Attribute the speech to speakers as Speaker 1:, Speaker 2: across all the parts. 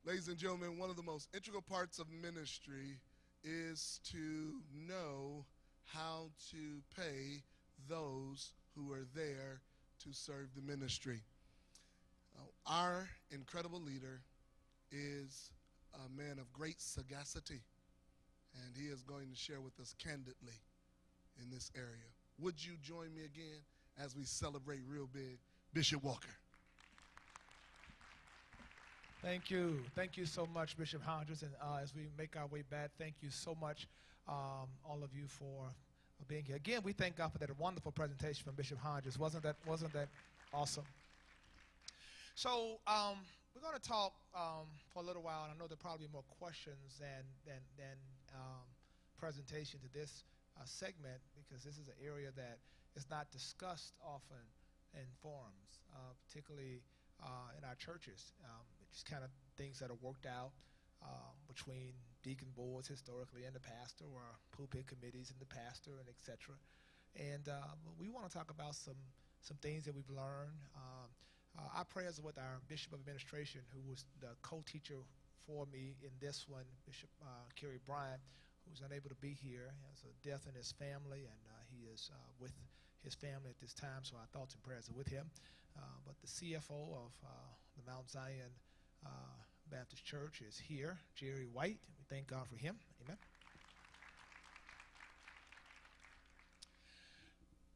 Speaker 1: Ladies and gentlemen, one of the most integral parts of ministry is to know how to pay those who are there to serve the ministry. Our incredible leader is a man of great sagacity, and he is going to share with us candidly in this area. Would you join me again as we celebrate real big Bishop Walker?
Speaker 2: Thank you. Thank you so much, Bishop Hodges. And as we make our way back, thank you so much, all of you, for being here. Again, we thank God for that wonderful presentation from Bishop Hodges. Wasn't that awesome? So we're going to talk for a little while, and I know there will probably be more questions than presentation to this segment, because this is an area that is not discussed often in forums, particularly in our churches. Just kind of things that are worked out between deacon boards historically and the pastor, or pulpit committees and the pastor, and etc. And we want to talk about some things that we've learned. Our prayers are with our Bishop of Administration, who was the co-teacher for me in this one, Bishop Kerry Bryant, who's unable to be here. He has a death in his family, and he is with his family at this time, so our thoughts and prayers are with him. But the CFO of the Mount Zion Baptist Church is here, Jerry White. We thank God for him. Amen.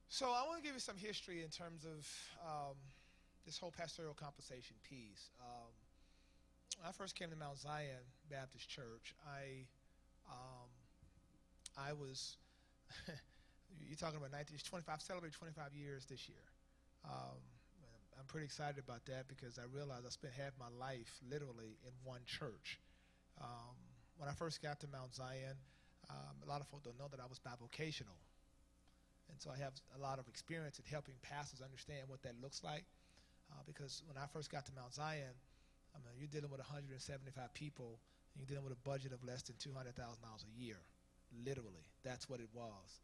Speaker 2: So I want to give you some history in terms of this whole pastoral compensation piece. When I first came to Mount Zion Baptist Church, I was, you're talking about 25, celebrated 25 years this year. I'm pretty excited about that, because I realized I spent half my life literally in one church. When I first got to Mount Zion, a lot of folks don't know that I was bivocational. And so I have a lot of experience in helping pastors understand what that looks like. Because when I first got to Mount Zion, I mean, you're dealing with 175 people, and you're dealing with a budget of less than $200,000 a year. Literally, that's what it was.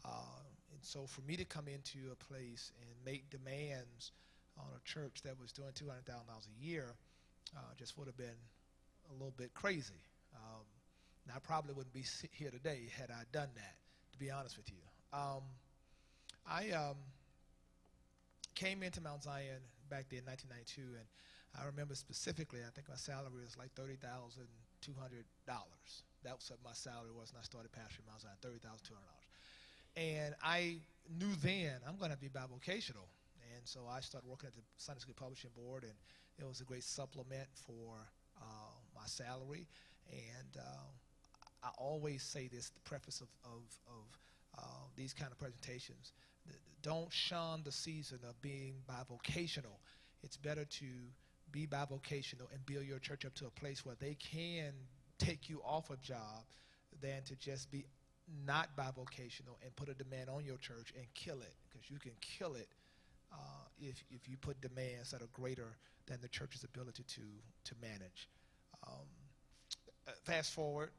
Speaker 2: And so for me to come into a place and make demands on a church that was doing $200,000 a year just would have been a little bit crazy. And I probably wouldn't be here today had I done that, to be honest with you. I came into Mount Zion back then in 1992, and I remember specifically, I think my salary was like $30,200. That was what my salary was when I started pastoring Mount Zion, $30,200. And I knew then I'm going to be bivocational. And so I started working at the Sunday School Publishing Board, and it was a great supplement for my salary. And I always say this, the preface of these kind of presentations: don't shun the season of being bivocational. It's better to be bivocational and build your church up to a place where they can take you off a job than to just be not bivocational and put a demand on your church and kill it, because you can kill it if you put demands that are greater than the church's ability to manage. Fast forward,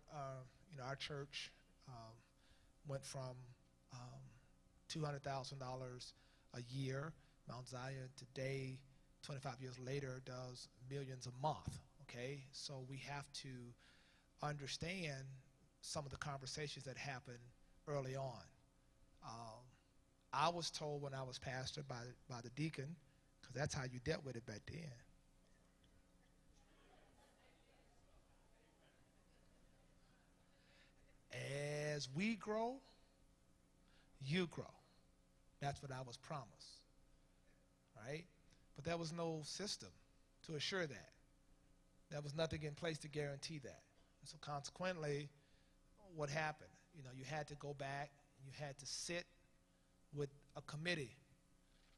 Speaker 2: our church went from $200,000 a year. Mount Zion today, 25 years later, does millions a month. Okay, so we have to understand some of the conversations that happened early on. I was told when I was pastored by the deacon, because that's how you dealt with it back then. As we grow, you grow. That's what I was promised, right? But there was no system to assure that. There was nothing in place to guarantee that. And so consequently, what happened? You had to go back, you had to sit with a committee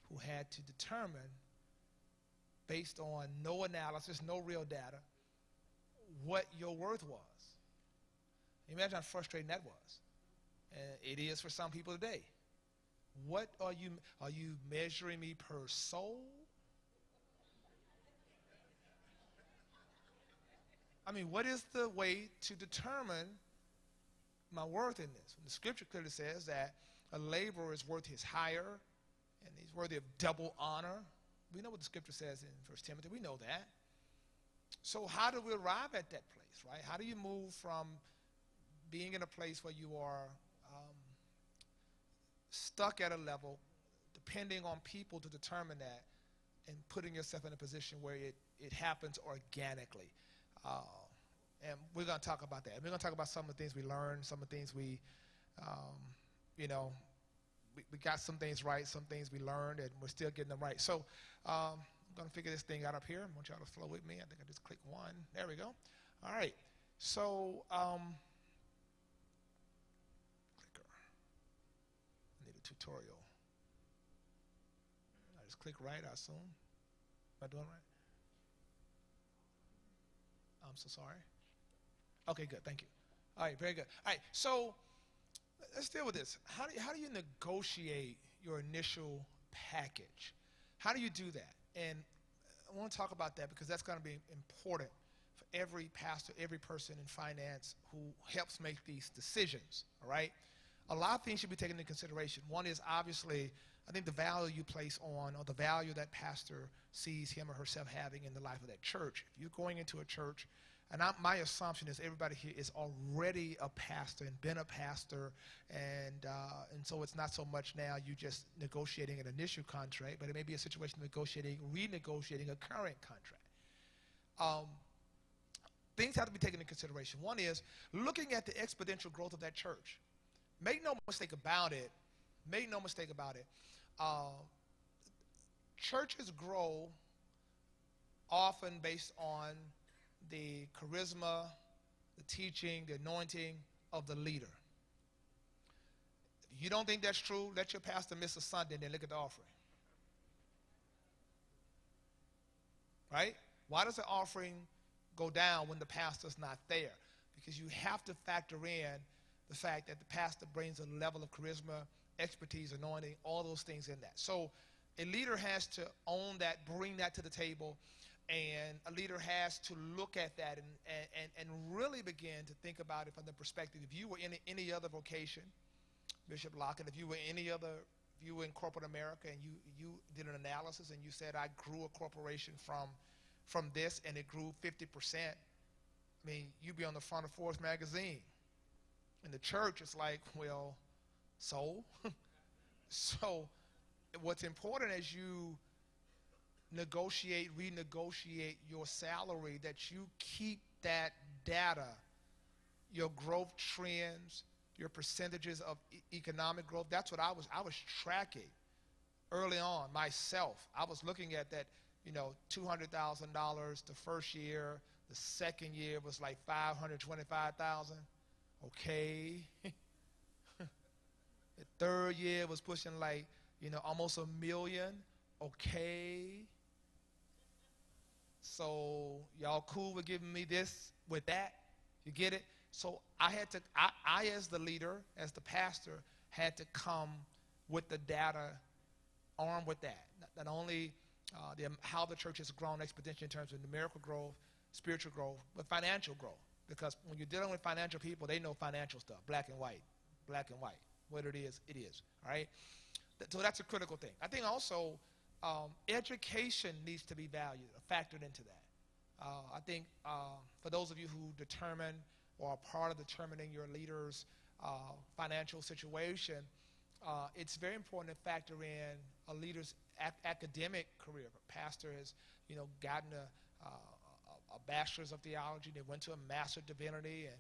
Speaker 2: who had to determine, based on no analysis, no real data, what your worth was. Imagine how frustrating that was. And it is for some people today. What are you measuring me per soul? I mean, what is the way to determine my worth in this? When the scripture clearly says that a laborer is worth his hire, and he's worthy of double honor. We know what the scripture says in 1 Timothy. We know that. So how do we arrive at that place, right? How do you move from being in a place where you are stuck at a level, depending on people to determine that, and putting yourself in a position where it happens organically? And we're going to talk about that. We're going to talk about some of the things we learned, some of the things we, you know, we got some things right, some things we learned, and we're still getting them right. So I'm going to figure this thing out up here. I want y'all to flow with me. I think I just clicked one. There we go. All right. So clicker. I need a tutorial. I just click right, I assume. Am I doing right? I'm so sorry. Okay, good. Thank you. All right, very good. All right, so let's deal with this. How do you negotiate your initial package? How do you do that? And I want to talk about that because that's going to be important for every pastor, every person in finance who helps make these decisions, all right? A lot of things should be taken into consideration. One is obviously, I think the value you place on, or the value that pastor sees him or herself having in the life of that church. If you're going into a church, and my assumption is everybody here is already a pastor and been a pastor, and so it's not so much now you just negotiating an initial contract, but it may be a situation of renegotiating a current contract. Things have to be taken into consideration. One is looking at the exponential growth of that church. Make no mistake about it. Churches grow often based on the charisma, the teaching, the anointing of the leader. If you don't think that's true, let your pastor miss a Sunday and then look at the offering. Right? Why does the offering go down when the pastor's not there? Because you have to factor in the fact that the pastor brings a level of charisma, expertise, anointing, all those things in that. So a leader has to own that, bring that to the table, and a leader has to look at that and really begin to think about it from the perspective. If you were in any other vocation, Bishop Lockett, if you were in corporate America and you did an analysis and you said, I grew a corporation from this and it grew 50%, I mean, you'd be on the front of Forbes magazine. In the church, it's like, well, so? So what's important as you renegotiate your salary, that you keep that data, your growth trends, your percentages of economic growth. That's what I was tracking early on myself. I was looking at that, $200,000 the first year. The second year was like $525,000. Okay. The third year was pushing like, almost $1 million. Okay. So y'all cool with giving me this with that? You get it? So I as the leader, as the pastor, had to come with the data, armed with that. Not only how the church has grown exponentially in terms of numerical growth, spiritual growth, but financial growth. Because when you're dealing with financial people, they know financial stuff, black and white. What it is, all right? So that's a critical thing. I think also education needs to be valued, factored into that. I think for those of you who determine or are part of determining your leader's financial situation, it's very important to factor in a leader's academic career. If a pastor has, gotten a bachelor's of theology, they went to a master of divinity and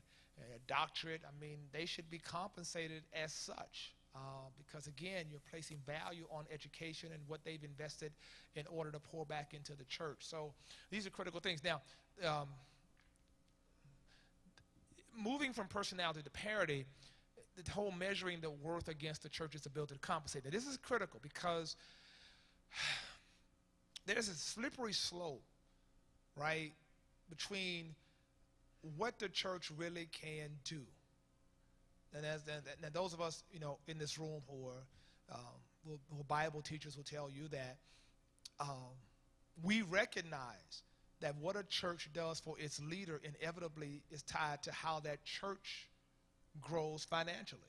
Speaker 2: a doctorate, I mean, they should be compensated as such. Because again, you're placing value on education and what they've invested in order to pour back into the church. So these are critical things. Now, moving from personality to parity, the whole measuring the worth against the church's ability to compensate. Now, this is critical because there's a slippery slope, right, between what the church really can do. And those of us, in this room who are Bible teachers will tell you that we recognize that what a church does for its leader inevitably is tied to how that church grows financially.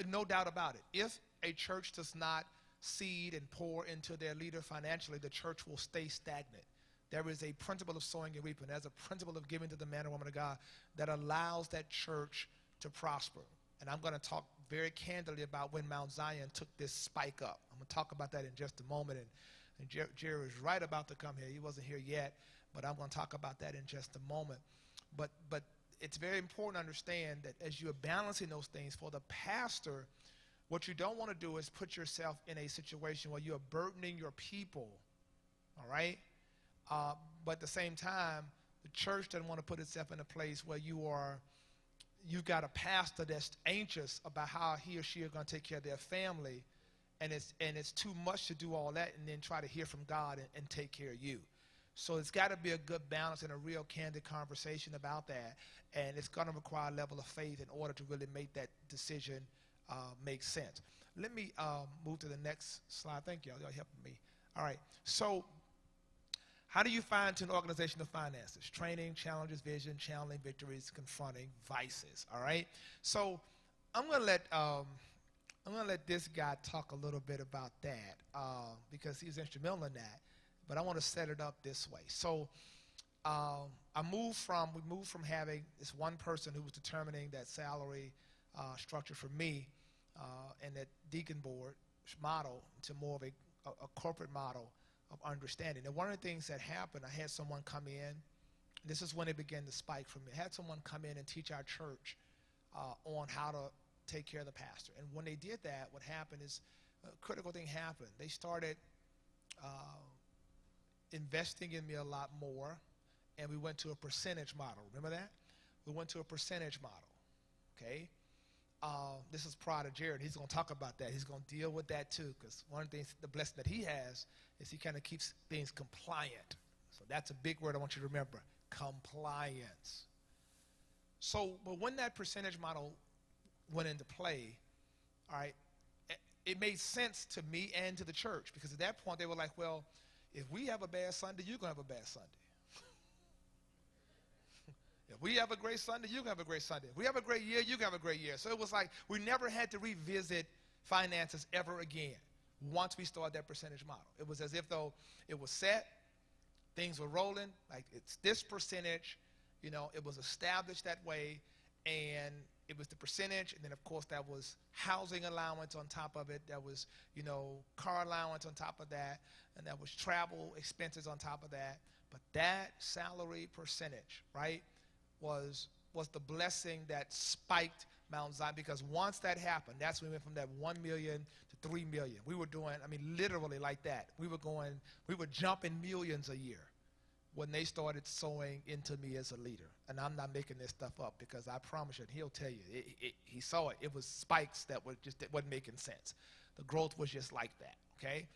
Speaker 2: No doubt about it. If a church does not seed and pour into their leader financially, the church will stay stagnant. there is a principle of sowing and reaping. There's a principle of giving to the man or woman of God that allows that church to prosper. And I'm going to talk very candidly about when Mount Zion took this spike up. I'm going to talk about that in just a moment. And Jerry is right about to come here. He wasn't here yet, but I'm going to talk about that in just a moment. But it's very important to understand that as you're balancing those things for the pastor, what you don't want to do is put yourself in a situation where you're burdening your people, all right? But at the same time, the church doesn't want to put itself in a place where you've got a pastor that's anxious about how he or she are going to take care of their family, and it's too much to do all that and then try to hear from God and take care of you. So it's got to be a good balance and a real candid conversation about that, and it's going to require a level of faith in order to really make that decision make sense. Let me move to the next slide. Thank you. Y'all helping me. All right. So how do you fine-tune organizational finances? Training, challenges, vision, channeling victories, confronting vices. All right. So I'm going to let this guy talk a little bit about that because he's instrumental in that. But I want to set it up this way. So we moved from having this one person who was determining that salary structure for me and that deacon board model to more of a corporate model of understanding. And one of the things that happened, I had someone come in. This is when it began to spike for me. I had someone come in and teach our church on how to take care of the pastor. And when they did that, what happened is a critical thing happened. They started investing in me a lot more, and we went to a percentage model. Remember that? We went to a percentage model, okay? This is prior to Jared. He's going to talk about that. He's going to deal with that too, because one of the things, the blessing that he has is he kind of keeps things compliant. So that's a big word I want you to remember, compliance. So, but when that percentage model went into play, all right, it made sense to me and to the church, because at that point they were like, well, if we have a bad Sunday, you're going to have a bad Sunday. If we have a great Sunday, you're going to have a great Sunday. If we have a great year, you're going to have a great year. So it was like we never had to revisit finances ever again once we started that percentage model. It was as if though it was set, things were rolling, like it's this percentage, you know, it was established that way, and it was the percentage, and then of course that was housing allowance on top of it, that was, you know, car allowance on top of that, and that was travel expenses on top of that. But that salary percentage, right, was the blessing that spiked Mount Zion, because once that happened, that's when we went from that 1 million to 3 million. We were doing, I mean, literally like that. We were jumping millions a year when they started sowing into me as a leader. And I'm not making this stuff up, because I promise you, and he'll tell you, he saw it. It was spikes that wasn't making sense. The growth was just like that, okay?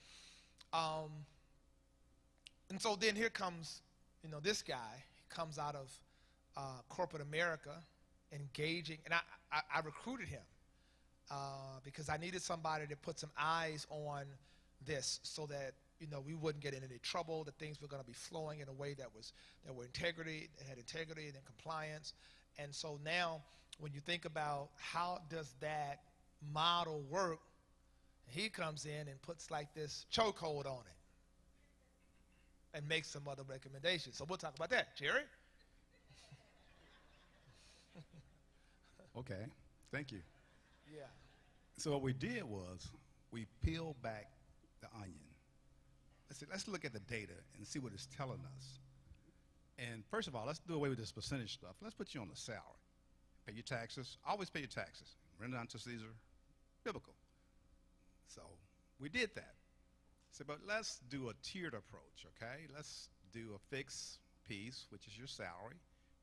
Speaker 2: And so then here comes, you know, this guy. He comes out of corporate America, engaging, and I recruited him because I needed somebody to put some eyes on this, so that, you know, we wouldn't get in any trouble, that things were going to be flowing in a way that were integrity, that had integrity and then compliance. And so now when you think about how does that model work, he comes in and puts like this chokehold on it and makes some other recommendations. So we'll talk about that. Jerry?
Speaker 3: Okay, thank you.
Speaker 2: Yeah.
Speaker 3: So what we did was we peeled back the onion. Let's look at the data and see what it's telling us. And first of all, let's do away with this percentage stuff. Let's put you on the salary. Pay your taxes. Always pay your taxes. Render unto Caesar, biblical. So we did that. So, but let's do a tiered approach, okay? Let's do a fixed piece, which is your salary,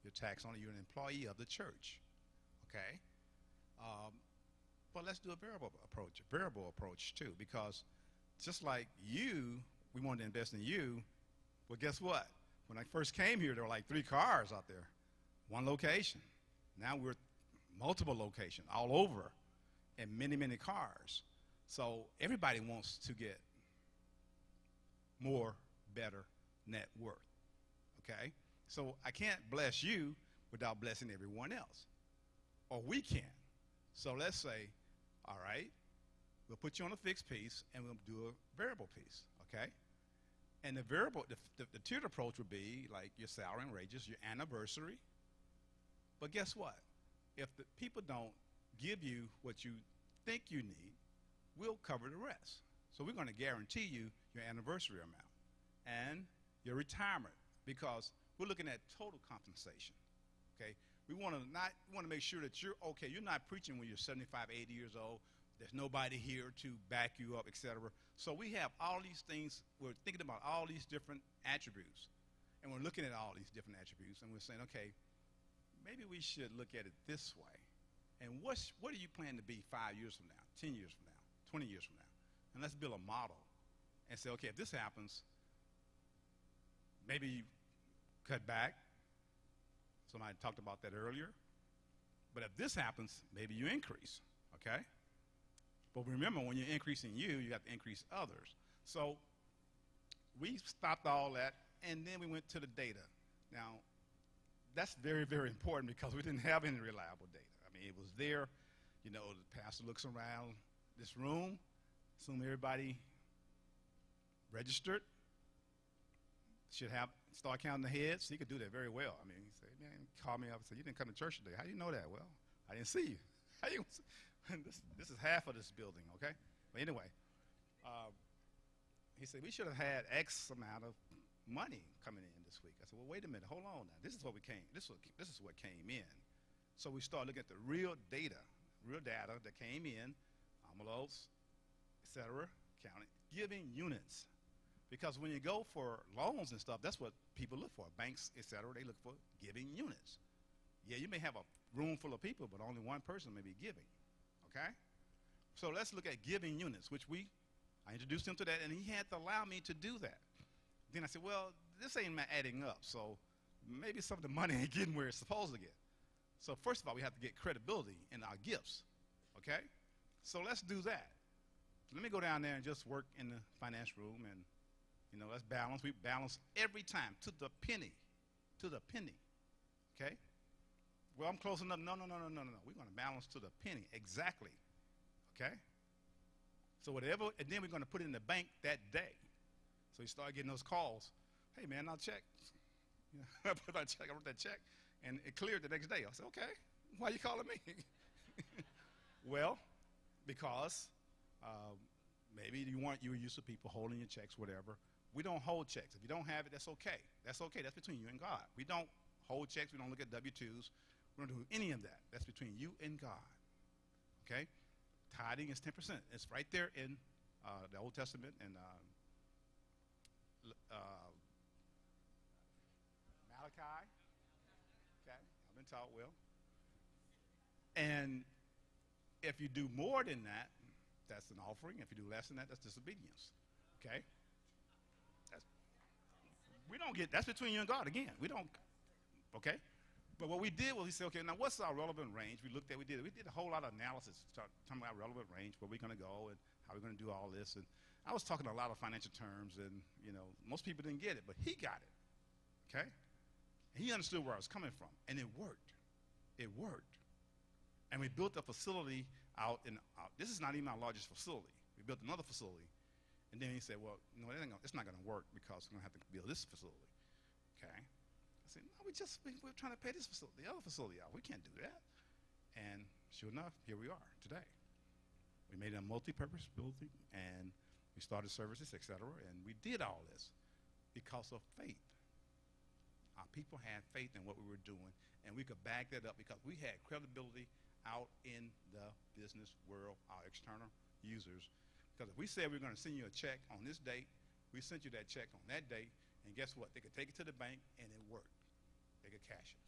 Speaker 3: your tax on it. You're an employee of the church, okay? But let's do a variable approach too, because just like you, we wanted to invest in you. Well, guess what? When I first came here, there were like 3 cars out there, one location. Now we're multiple locations all over, and many, many cars. So everybody wants to get more, better net worth, okay? So I can't bless you without blessing everyone else, or we can't. So let's say, all right, we'll put you on a fixed piece, and we'll do a variable piece, okay? And the variable, the tiered approach would be like your salary and wages, your anniversary. But guess what? If the people don't give you what you think you need, we'll cover the rest. So we're going to guarantee you your anniversary amount and your retirement, because we're looking at total compensation. Okay? We want to make sure that you're okay. You're not preaching when you're 75, 80 years old. There's nobody here to back you up, etc. So we have all these things. We're thinking about all these different attributes, and we're looking at all these different attributes, and we're saying, okay, maybe we should look at it this way. And what do you plan to be 5 years from now, 10 years from now, 20 years from now? And let's build a model and say, okay, if this happens, maybe you cut back. Somebody talked about that earlier. But if this happens, maybe you increase, okay? But remember, when you're increasing you have to increase others. So we stopped all that, and then we went to the data. Now, that's very, very important, because we didn't have any reliable data. I mean, it was there. You know, the pastor looks around this room, assume everybody registered, should have, start counting the heads. He could do that very well. I mean, he said, man, call me up and said, you didn't come to church today. How do you know that? Well, I didn't see you. How you? This is half of this building, okay? But anyway, he said, we should have had X amount of money coming in this week. I said, well, wait a minute, hold on now. This is what came in. So we started looking at the real data that came in, envelopes, et cetera, counting, giving units. Because when you go for loans and stuff, that's what people look for. Banks, et cetera, they look for giving units. Yeah, you may have a room full of people, but only one person may be giving, okay? So let's look at giving units, which I introduced him to that, and he had to allow me to do that. Then I said, well, this ain't adding up, so maybe some of the money ain't getting where it's supposed to get. So first of all, we have to get credibility in our gifts, okay? So let's do that. Let me go down there and just work in the finance room, and you know, let's balance. We balance every time to the penny, okay? Well, I'm close enough. No. We're going to balance to the penny exactly, okay? So whatever, and then we're going to put it in the bank that day. So you start getting those calls. Hey, man, I'll check. You know, I wrote that check, and it cleared the next day. I said, okay, why are you calling me? Well, because maybe you were used to people holding your checks, whatever. We don't hold checks. If you don't have it, that's okay. That's okay. That's between you and God. We don't hold checks. We don't look at W-2s. We don't do any of that. That's between you and God, okay? Tithing is 10%. It's right there in the Old Testament and Malachi. Okay, I've been taught well. And if you do more than that, that's an offering. If you do less than that, that's disobedience. Okay? That's between you and God again. We don't, okay? But what we did was we said, okay, now what's our relevant range? We did a whole lot of analysis, talking about relevant range, where we're going to go and how we're going to do all this. And I was talking a lot of financial terms, and, you know, most people didn't get it, but he got it, okay? And he understood where I was coming from, and it worked. It worked. And we built a facility out this is not even our largest facility. We built another facility. And then he said, well, no, it's not going to work, because we're going to have to build this facility, okay? I said, no, we're trying to pay the other facility out. We can't do that. And sure enough, here we are today. We made it a multi-purpose building, and we started services, et cetera, and we did all this because of faith. Our people had faith in what we were doing, and we could back that up because we had credibility out in the business world, our external users. Because if we said we're going to send you a check on this date, we sent you that check on that date, and guess what? They could take it to the bank, and it worked. They could cash it.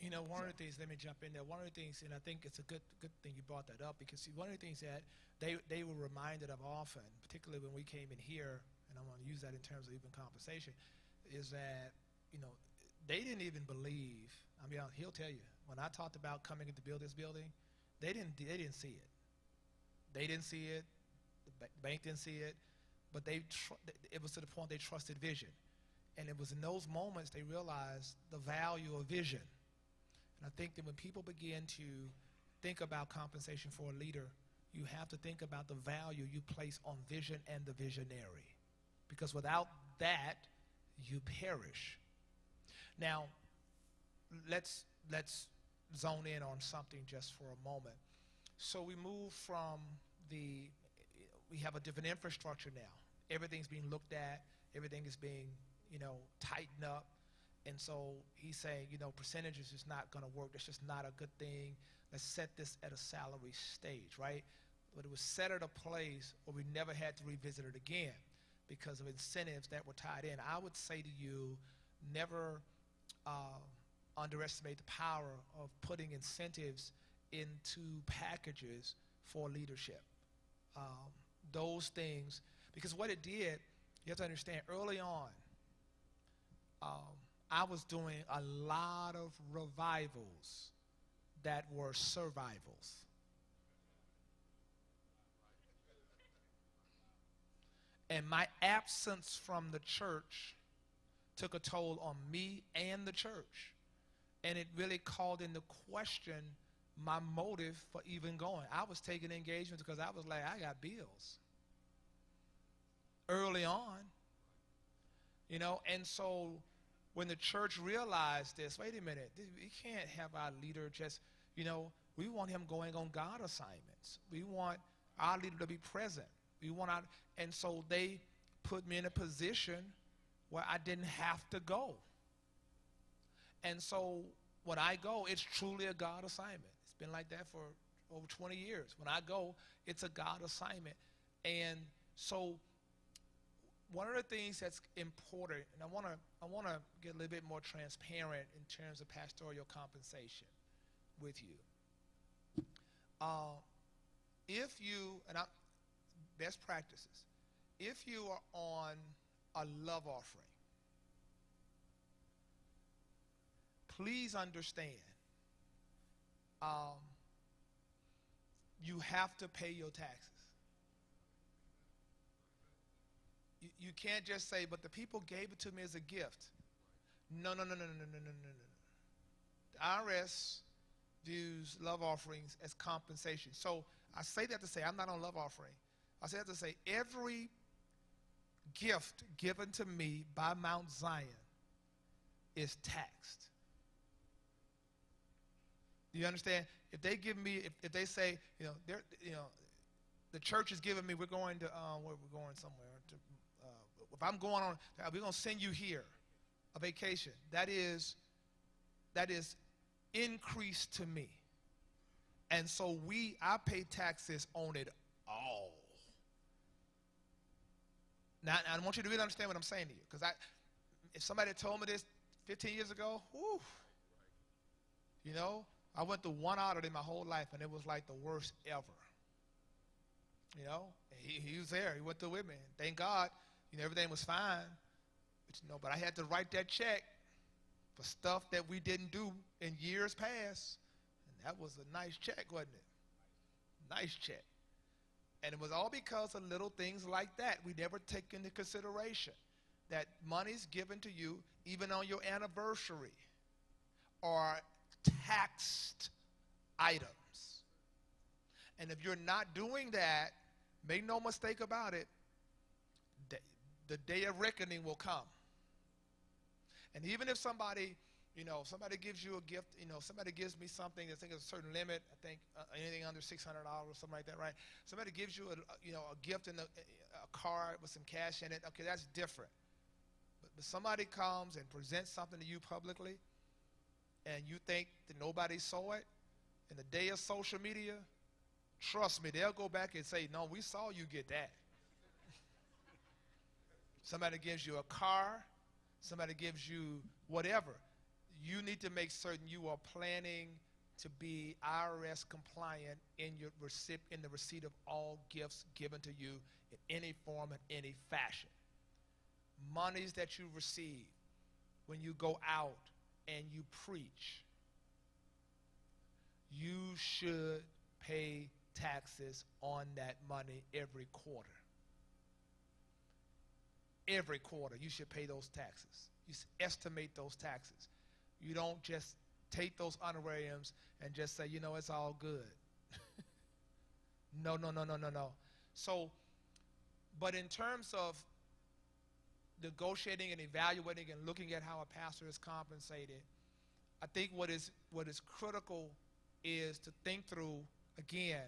Speaker 2: You know, one of the things, let me jump in there. One of the things, and I think it's a good thing you brought that up, because see, one of the things that they were reminded of often, particularly when we came in here, and I want to use that in terms of even compensation, is that, you know, they didn't even believe. I mean, he'll tell you, when I talked about coming in to build this building, they didn't see it. They didn't see it. The bank didn't see it, but it was to the point they trusted vision. And it was in those moments they realized the value of vision. And I think that when people begin to think about compensation for a leader, you have to think about the value you place on vision and the visionary. Because without that you perish. Now, let's zone in on something just for a moment. So we move from we have a different infrastructure now. Everything's being looked at. Everything is being, tightened up. And so he's saying, percentages is not going to work. That's just not a good thing. Let's set this at a salary stage, right? But it was set at a place where we never had to revisit it again because of incentives that were tied in. I would say to you, never underestimate the power of putting incentives into packages for leadership. Those things, because what it did, you have to understand, early on, I was doing a lot of revivals that were survivals. And my absence from the church took a toll on me and the church. And it really called into question my motive for even going. I was taking engagements because I was like, I got bills. Early on. And so when the church realized this, wait a minute, we can't have our leader just, we want him going on God assignments. We want our leader to be present. And so they put me in a position where I didn't have to go. And so when I go, it's truly a God assignment. It's been like that for over 20 years. When I go, it's a God assignment. And so one of the things that's important, and I want to get a little bit more transparent in terms of pastoral compensation with you. Best practices, if you are on a love offering, please understand you have to pay your taxes. You can't just say, but the people gave it to me as a gift. No. The IRS views love offerings as compensation. So I say that to say I'm not on love offering. I say that to say every gift given to me by Mount Zion is taxed. Do you understand? If they give me, if they say, the church is giving me, we're going to, we're going somewhere. If I'm going on, we're going to send you here, a vacation. That is increase to me. And so I pay taxes on it all. Now, I want you to really understand what I'm saying to you. Because if somebody told me this 15 years ago, whew, I went through one audit in my whole life, and it was like the worst ever. He was there. He went through with me. Thank God, everything was fine. But I had to write that check for stuff that we didn't do in years past. And that was a nice check, wasn't it? Nice check. And it was all because of little things like that we never take into consideration. That money's given to you even on your anniversary are taxed items. And if you're not doing that, make no mistake about it, the day of reckoning will come. And even if somebody gives you a gift, somebody gives me something, I think it's a certain limit, I think anything under $600 or something like that, right? Somebody gives you a gift and a card with some cash in it, okay, that's different. But somebody comes and presents something to you publicly, and you think that nobody saw it, in the day of social media, trust me, they'll go back and say, no, we saw you get that. Somebody gives you a car, somebody gives you whatever. You need to make certain you are planning to be IRS compliant in the receipt of all gifts given to you in any form and any fashion. Monies that you receive when you go out and you preach, you should pay taxes on that money every quarter. Every quarter, you should pay those taxes. You estimate those taxes. You don't just take those honorariums and just say, it's all good. No. So, but in terms of negotiating and evaluating and looking at how a pastor is compensated, I think what is critical is to think through, again,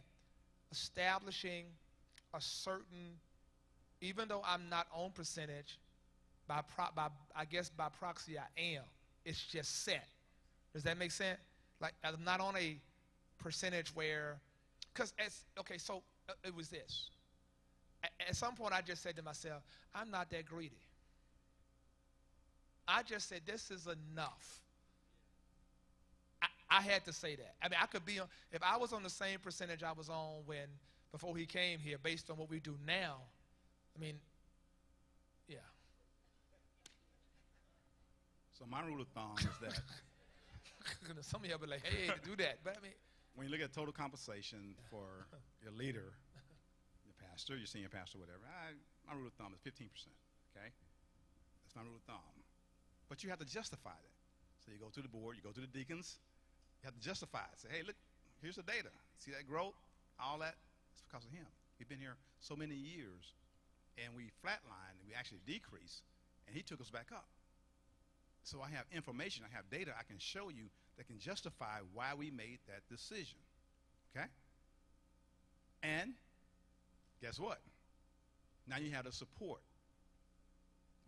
Speaker 2: establishing a certain, even though I'm not on percentage, I guess by proxy I am. It's just set. Does that make sense? Like, I'm not on a percentage where, so it was this. At some point I just said to myself, I'm not that greedy. I just said, this is enough. I had to say that. I mean, I could be on, if I was on the same percentage I was on before he came here, based on what we do now, I mean, yeah.
Speaker 3: So my rule of thumb is that
Speaker 2: some of y'all be like, hey, do that. But I mean,
Speaker 3: when you look at total compensation for your leader, your pastor, your senior pastor, whatever, my rule of thumb is 15%, okay? That's my rule of thumb. But you have to justify that. So you go to the board, you go to the deacons, you have to justify it. Say, hey, look, here's the data. See that growth? All that? It's because of him. We've been here so many years, and we flatlined, and we actually decreased, and he took us back up. So I have information, I have data I can show you that can justify why we made that decision, okay? And guess what? Now you have the support,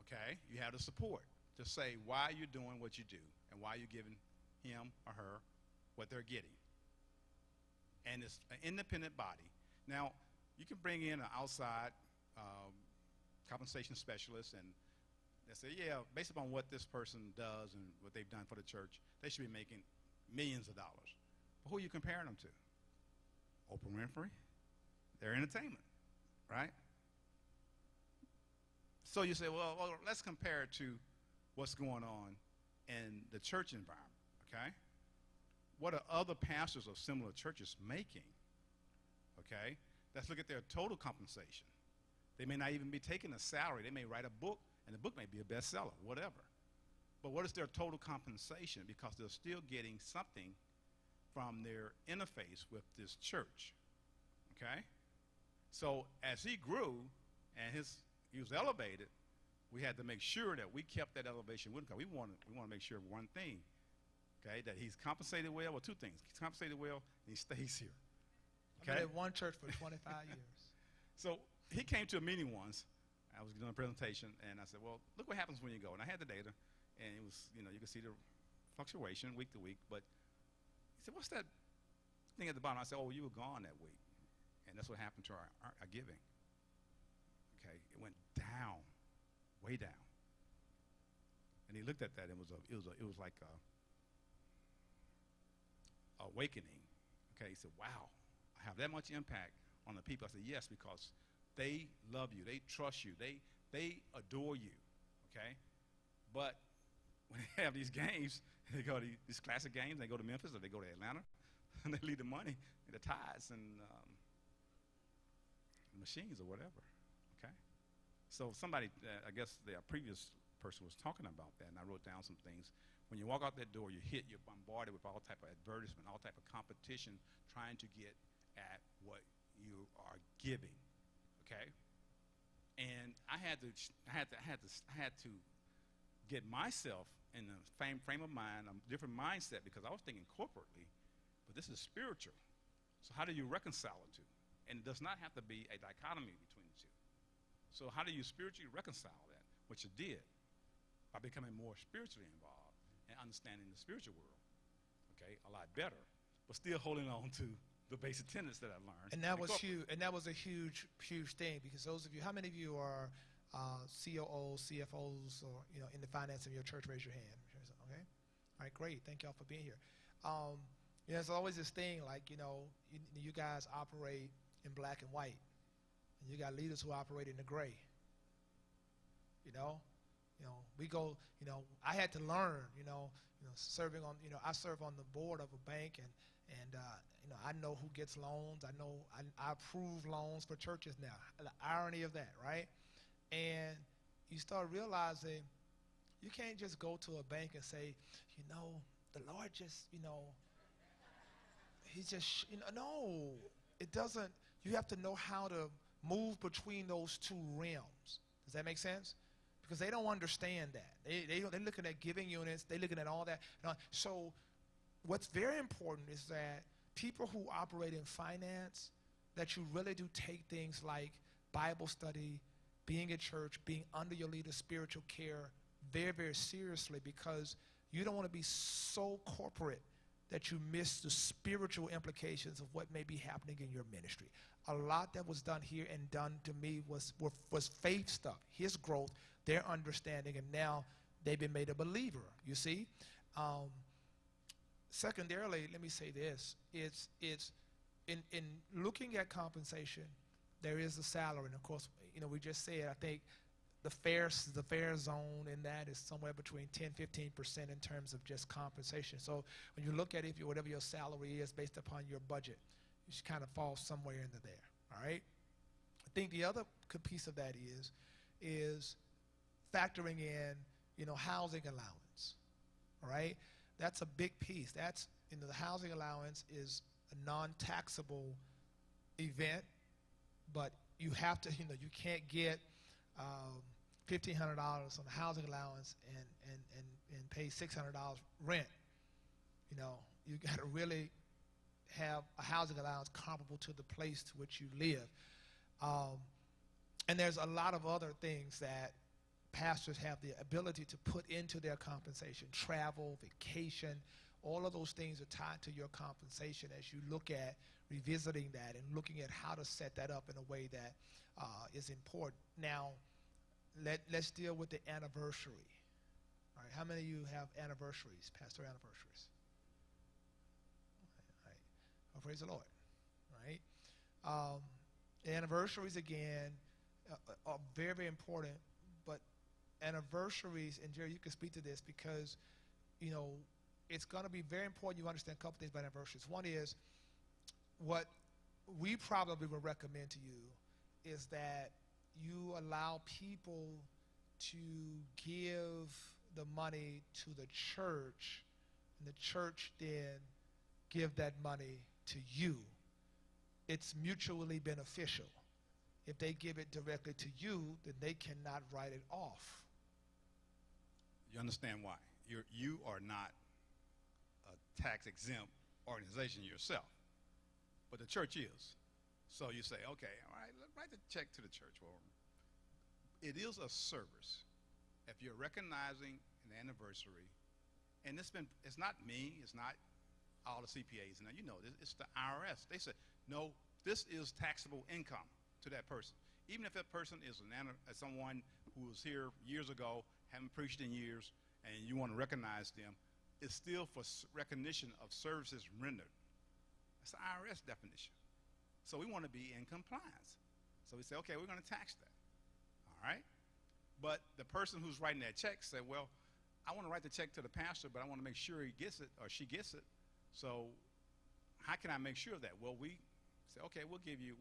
Speaker 3: okay? You have the support to say why you're doing what you do and why you're giving him or her what they're getting. And it's an independent body. Now, you can bring in an outside compensation specialist and they say, yeah, based upon what this person does and what they've done for the church, they should be making millions of dollars. But who are you comparing them to? Oprah Winfrey? Their entertainment, right? So you say, well, let's compare it to what's going on in the church environment, okay? What are other pastors of similar churches making, okay? Let's look at their total compensation. They may not even be taking a salary. They may write a book, and the book may be a bestseller, whatever. But what is their total compensation? Because they're still getting something from their interface with this church, okay? So as he grew and he was elevated, we had to make sure that we kept that elevation with him, because we want to make sure of one thing, okay, that he's compensated well. Well, two things. He's compensated well, and he stays here. Okay?
Speaker 2: I've been at one church for 25 years.
Speaker 3: So he came to a meeting once. I was doing a presentation, and I said, well, look what happens when you go. And I had the data, and it was, you could see the fluctuation week to week. But he said, what's that thing at the bottom? I said, oh, you were gone that week. And that's what happened to our giving. Okay, it went down, way down. And he looked at that, and it was like a awakening. Okay, he said, wow, I have that much impact on the people. I said, yes, because they love you, they trust you, they adore you, okay? But when they have these games, they go to these classic games, they go to Memphis or they go to Atlanta, and they leave the money and the ties and machines or whatever, okay? So somebody, I guess the previous person was talking about that, and I wrote down some things. When you walk out that door, you're bombarded with all type of advertisement, all type of competition, trying to get at what you are giving, okay? And I had to get myself in the frame of mind, a different mindset, because I was thinking corporately, but this is spiritual. So how do you reconcile the two? And it does not have to be a dichotomy between the two. So how do you spiritually reconcile that? Which you did by becoming more spiritually involved and understanding the spiritual world, okay, a lot better, but still holding on to the basic tenets that I learned.
Speaker 2: And that was huge. And that was a huge, huge thing, because those of you, how many of you are COOs, CFOs, or in the finance of your church? Raise your hand. Okay. All right, great. Thank y'all for being here. There's always this thing like you guys operate in black and white, and you got leaders who operate in the gray. We go. I had to learn. Serving on. I serve on the board of a bank, and I know who gets loans. I know I approve loans for churches now. The irony of that, right? And you start realizing you can't just go to a bank and say, the Lord just, he just, no, it doesn't. You have to know how to move between those two realms. Does that make sense? because they don't understand that. They're looking at giving units. They're looking at all that. So what's very important is that people who operate in finance, that you really do take things like Bible study, being at church, being under your leader's spiritual care very, very seriously, because you don't want to be so corporate that you miss the spiritual implications of what may be happening in your ministry. A lot that was done here and done to me was faith stuff, his growth, their understanding, and now they've been made a believer, you see. Secondarily, let me say this. It's in looking at compensation, there is a salary. And, of course, we just said, I think the fair zone in that is somewhere between 10-15% in terms of just compensation. So when you look at it, whatever your salary is based upon your budget, you should kind of fall somewhere into there, all right? I think the other piece of that is factoring in, housing allowance, all right? That's a big piece. That's, the housing allowance is a non-taxable event, but you have to, you can't get $1,500 on the housing allowance and pay $600 rent. You got to really have a housing allowance comparable to the place to which you live. And there's a lot of other things that pastors have the ability to put into their compensation: travel, vacation. All of those things are tied to your compensation as you look at revisiting that and looking at how to set that up in a way that is important. Now, let's deal with the anniversary. All right, how many of you have anniversaries, pastor anniversaries? All right. Well, praise the Lord. All right. Anniversaries, again, are very, very important, but anniversaries, and Jerry, you can speak to this because, it's going to be very important you understand a couple things about anniversaries. One is, what we probably would recommend to you is that you allow people to give the money to the church, and the church then give that money to you. It's mutually beneficial. If they give it directly to you, then they cannot write it off.
Speaker 3: You understand why? You are not a tax-exempt organization yourself, but the church is. So you say, okay, all right, let's write the check to the church. Well, it is a service. If you're recognizing an anniversary, and it's not me, it's not all the CPAs. Now, it's the IRS. They say, no, this is taxable income to that person. Even if that person is someone who was here years ago, haven't preached in years, and you want to recognize them, it's still for recognition of services rendered. That's the IRS definition. So we want to be in compliance. So we say, okay, we're going to tax that. All right? But the person who's writing that check said, well, I want to write the check to the pastor, but I want to make sure he gets it or she gets it. So how can I make sure of that? Well, we say, okay, we'll give you,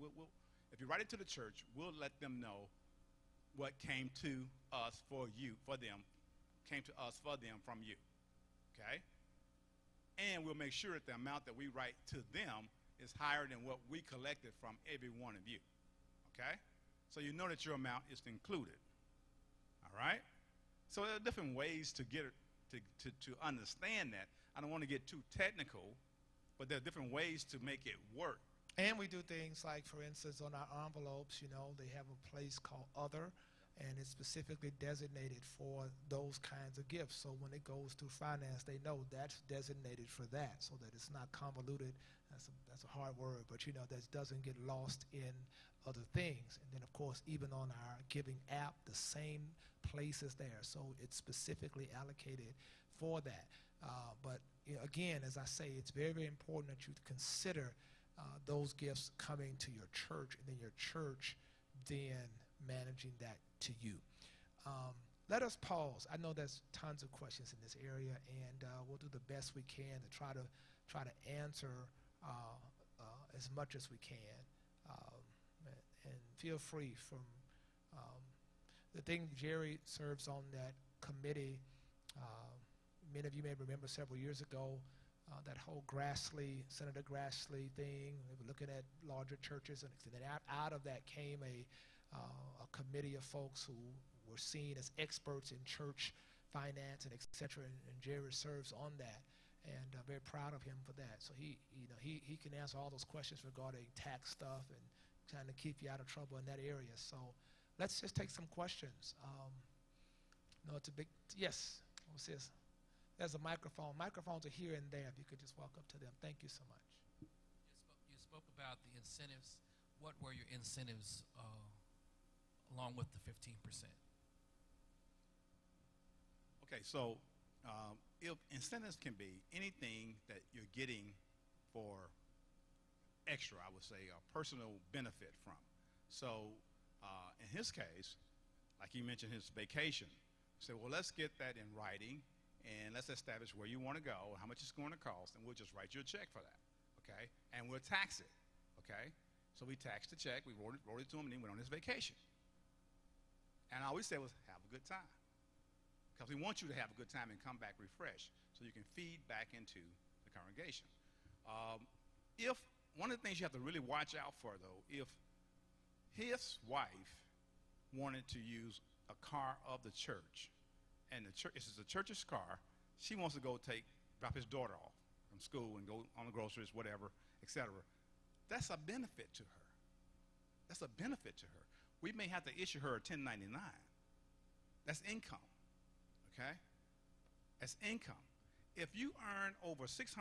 Speaker 3: if you write it to the church, we'll let them know what came to us for them from you. Okay? And we'll make sure that the amount that we write to them is higher than what we collected from every one of you. Okay? So you know that your amount is included. All right? So there are different ways to get it, to understand that. I don't want to get too technical, but there are different ways to make it work.
Speaker 2: And we do things like, for instance, on our envelopes, they have a place called Other, and it's specifically designated for those kinds of gifts. So when it goes through finance, they know that's designated for that, so that it's not convoluted. That's a hard word, but that doesn't get lost in other things. And then, of course, even on our giving app, the same place is there. So it's specifically allocated for that. But again, as I say, it's very, very important that you consider those gifts coming to your church, and then your church then managing that to you. Let us pause. I know there's tons of questions in this area, and we'll do the best we can to try to answer as much as we can. And feel free from the thing. Jerry serves on that committee. Many of you may remember several years ago that whole Senator Grassley thing. We were looking at larger churches, and then out of that came a committee of folks who we're seen as experts in church finance and et cetera, and Jerry serves on that, and very proud of him for that. So he can answer all those questions regarding tax stuff and trying to keep you out of trouble in that area. So let's just take some questions. No, it's a big, yes, what's this? There's a microphone. Microphones are here and there. If you could just walk up to them. Thank you so much.
Speaker 4: You spoke about the incentives. What were your incentives along with the 15%?
Speaker 3: Okay, so if incentives can be anything that you're getting for extra, I would say, a personal benefit from. So in his case, like you mentioned his vacation, say, well, let's get that in writing, and let's establish where you want to go, how much it's going to cost, and we'll just write you a check for that, okay? And we'll tax it, okay? So we taxed the check, we wrote it to him, and he went on his vacation. And all we said was, have a good time. Because we want you to have a good time and come back refreshed so you can feed back into the congregation. If one of the things you have to really watch out for, though, if his wife wanted to use a car of the church, and the church, this is the church's car, she wants to go drop his daughter off from school and go on the groceries, whatever, etc. That's a benefit to her. That's a benefit to her. We may have to issue her a 1099. That's income, okay? That's income. If you earn over $600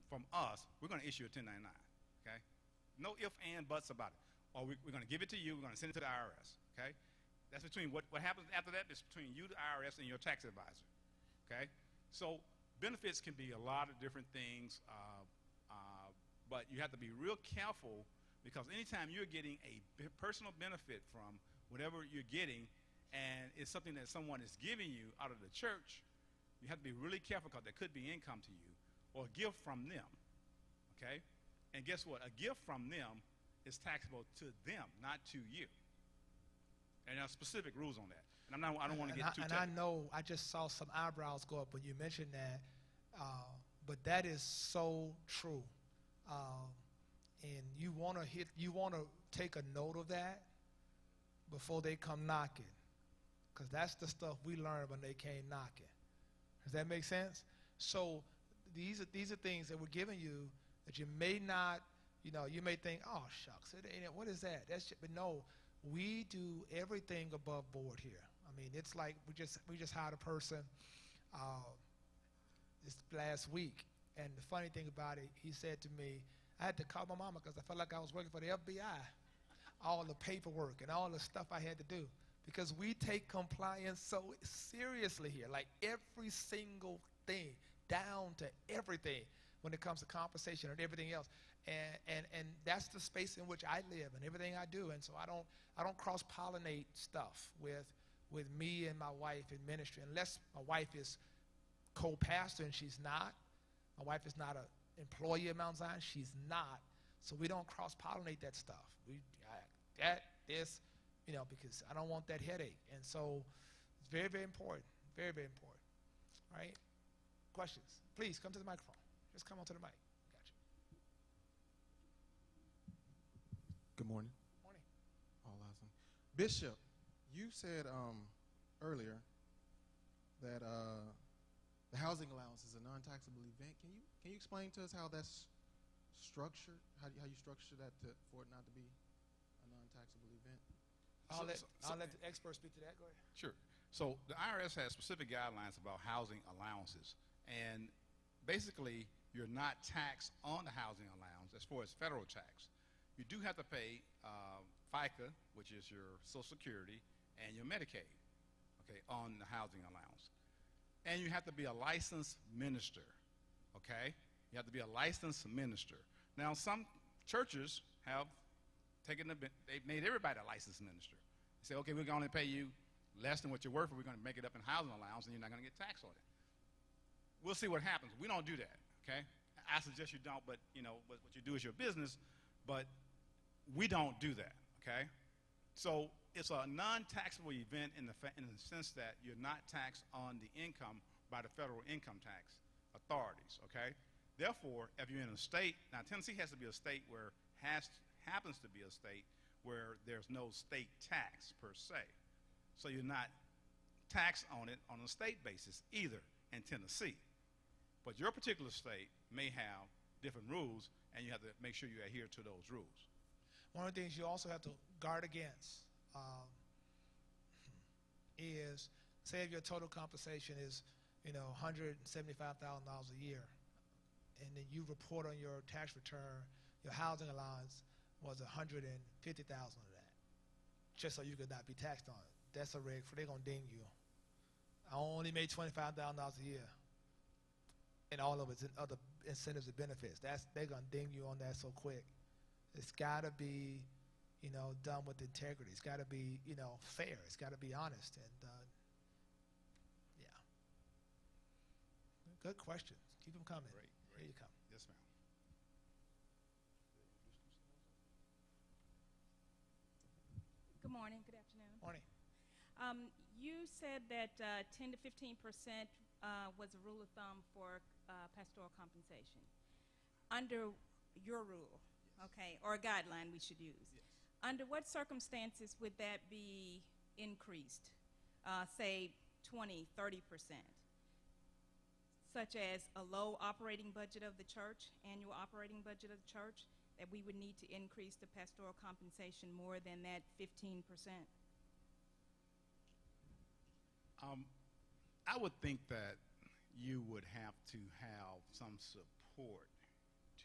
Speaker 3: from us, we're going to issue a 1099, okay? No ifs, and buts about it. Or we're going to give it to you, we're going to send it to the IRS, okay? That's between what happens after that is between you, the IRS, and your tax advisor, okay? So benefits can be a lot of different things, but you have to be real careful because anytime you're getting a personal benefit from whatever you're getting and it's something that someone is giving you out of the church, you have to be really careful because there could be income to you or a gift from them, okay? And guess what? A gift from them is taxable to them, not to you. And there are specific rules on that. And I don't want to get too technical.
Speaker 2: And I know I just saw some eyebrows go up when you mentioned that, but that is so true. And you want to take a note of that before they come knocking, because that's the stuff we learned when they came knocking. Does that make sense? So these are things that we're giving you that you may not, you may think, oh shucks, what is that? But no. We do everything above board here. I mean, it's like we just hired a person this last week, and the funny thing about it, he said to me, I had to call my mama because I felt like I was working for the FBI, all the paperwork and all the stuff I had to do, because we take compliance so seriously here, like every single thing, down to everything when it comes to compensation and everything else. And that's the space in which I live and everything I do. And so I don't cross-pollinate stuff with me and my wife in ministry, unless my wife is co-pastor, and she's not. My wife is not an employee of Mount Zion. She's not. So we don't cross-pollinate that stuff. Because I don't want that headache. And so it's very, very important. Very, very important. All right? Questions? Please come to the microphone. Just come on to the mic. Gotcha.
Speaker 5: Good morning.
Speaker 2: Morning.
Speaker 5: All awesome. Bishop, you said earlier that the housing allowance is a non-taxable event. Can you explain to us how that's structured? How you structure that for it not to be a non-taxable event?
Speaker 2: I'll let the experts speak to that. Go ahead.
Speaker 3: Sure. So the IRS has specific guidelines about housing allowances, and basically you're not taxed on the housing allowance as far as federal tax. You do have to pay FICA, which is your Social Security, and your Medicaid, okay, on the housing allowance. And you have to be a licensed minister, okay? You have to be a licensed minister. Now, some churches have they've made everybody a licensed minister. They say, okay, we're going to pay you less than what you're worth, but we're going to make it up in housing allowance, and you're not going to get taxed on it. We'll see what happens. We don't do that, okay? I suggest you don't, but what you do is your business, but we don't do that, okay? So it's a non-taxable event in the sense that you're not taxed on the income by the federal income tax authorities, okay? Therefore, if you're in a state, now Tennessee has to be a state where happens to be a state where there's no state tax per se, So you're not taxed on it on a state basis either in Tennessee. But your particular state may have different rules, and you have to make sure you adhere to those rules.
Speaker 2: One of the things you also have to guard against is, say if your total compensation is, $175,000 a year, and then you report on your tax return, your housing allowance was $150,000 of that, just so you could not be taxed on it. That's a rig for, they're gonna ding you. I only made $25,000 a year, and all of it's in other incentives and benefits. They're gonna ding you on that so quick. It's gotta be, done with integrity. It's gotta be, fair. It's gotta be honest. And yeah, good questions. Keep them coming.
Speaker 3: Great.
Speaker 2: Here you come.
Speaker 3: Yes, ma'am.
Speaker 6: Good morning. Good afternoon.
Speaker 2: Morning.
Speaker 6: You said that 10 to 15% was a rule of thumb for pastoral compensation. Under your rule, okay, or a guideline we should use.
Speaker 3: Yes.
Speaker 6: Under what circumstances would that be increased, say 20, 30%? Such as a low operating budget of the church, annual operating budget of the church, that we would need to increase the pastoral compensation more than that 15%?
Speaker 3: I would think that you would have to have some support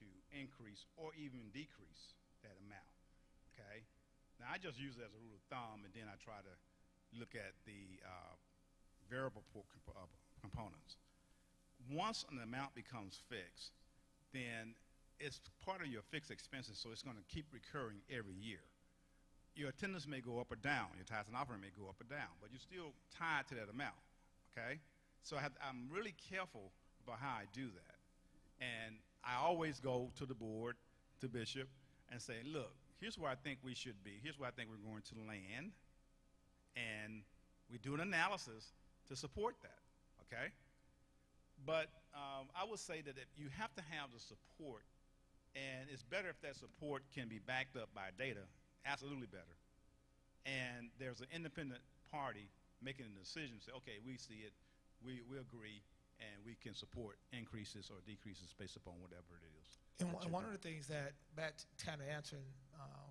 Speaker 3: to increase or even decrease that amount, okay? Now, I just use it as a rule of thumb, and then I try to look at the variable components. Once an amount becomes fixed, then it's part of your fixed expenses, so it's going to keep recurring every year. Your attendance may go up or down. Your tithes and offering may go up or down, but you're still tied to that amount, okay? So I'm really careful about how I do that. And I always go to the board, to Bishop, and say, look, here's where I think we should be. Here's where I think we're going to land. And we do an analysis to support that, okay? But I would say that if you have to have the support, and it's better if that support can be backed up by data, absolutely better. And there's an independent party making a decision, say, okay, we see it, we agree, and we can support increases or decreases based upon whatever it is.
Speaker 2: And one of the things that, back to kind of answering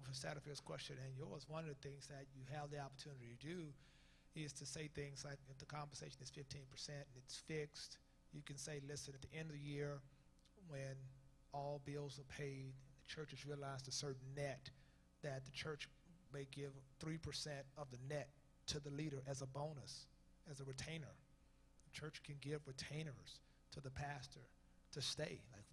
Speaker 2: for Satterfield's question and yours, one of the things that you have the opportunity to do is to say things like, if the compensation is 15% and it's fixed, you can say, listen, at the end of the year, when all bills are paid, the church has realized a certain net, that the church may give 3% of the net to the leader as a bonus, as a retainer. The church can give retainers to the pastor to stay. Like